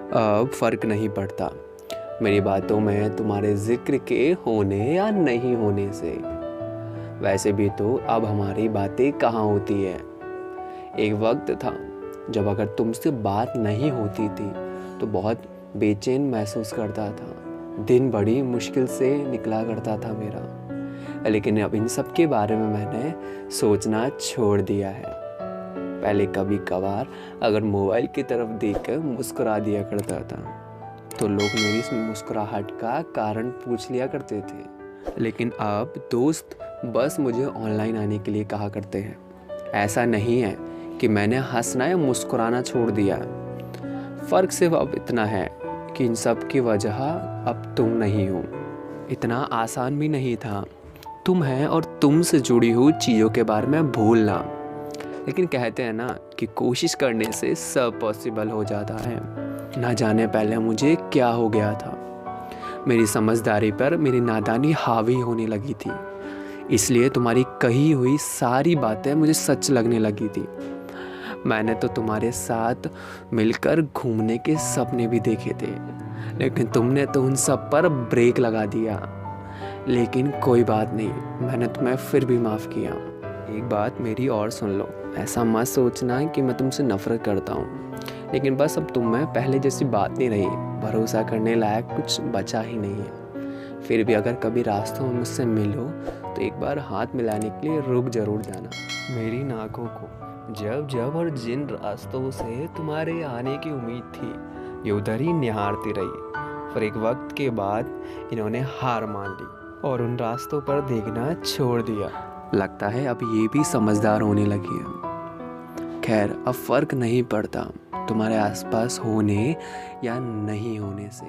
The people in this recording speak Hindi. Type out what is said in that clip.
अब फ़र्क नहीं पड़ता मेरी बातों में तुम्हारे ज़िक्र के होने या नहीं होने से। वैसे भी तो अब हमारी बातें कहाँ होती है। एक वक्त था जब अगर तुमसे बात नहीं होती थी तो बहुत बेचैन महसूस करता था। दिन बड़ी मुश्किल से निकला करता था मेरा। लेकिन अब इन सब के बारे में मैंने सोचना छोड़ दिया है। पहले कभी कभार अगर मोबाइल की तरफ देखकर मुस्कुरा दिया करता था तो लोग मेरी इस मुस्कुराहट का कारण पूछ लिया करते थे। लेकिन अब दोस्त बस मुझे ऑनलाइन आने के लिए कहा करते हैं। ऐसा नहीं है कि मैंने हंसना या मुस्कुराना छोड़ दिया। फ़र्क सिर्फ अब इतना है कि इन सब की वजह अब तुम नहीं हो। इतना आसान भी नहीं था तुम है और तुमसे जुड़ी हुई चीज़ों के बारे में भूलना। लेकिन कहते हैं ना कि कोशिश करने से सब पॉसिबल हो जाता है। ना जाने पहले मुझे क्या हो गया था। मेरी समझदारी पर मेरी नादानी हावी होने लगी थी, इसलिए तुम्हारी कही हुई सारी बातें मुझे सच लगने लगी थी। मैंने तो तुम्हारे साथ मिलकर घूमने के सपने भी देखे थे, लेकिन तुमने तो उन सब पर ब्रेक लगा दिया। लेकिन कोई बात नहीं, मैंने तुम्हें फिर भी माफ़ किया। एक बात मेरी और सुन लो, ऐसा मत सोचना कि मैं तुमसे नफ़रत करता हूँ, लेकिन बस अब तुम में पहले जैसी बात नहीं रही। भरोसा करने लायक कुछ बचा ही नहीं है। फिर भी अगर कभी रास्तों में मुझसे मिलो तो एक बार हाथ मिलाने के लिए रुक ज़रूर जाना। मेरी नाकों को जब जब और जिन रास्तों से तुम्हारे आने की उम्मीद थी ये उधर ही निहारती रही। फिर एक वक्त के बाद इन्होंने हार मान ली और उन रास्तों पर देखना छोड़ दिया। लगता है अब ये भी समझदार होने लगी है। खैर, अब फ़र्क नहीं पड़ता तुम्हारे आसपास होने या नहीं होने से।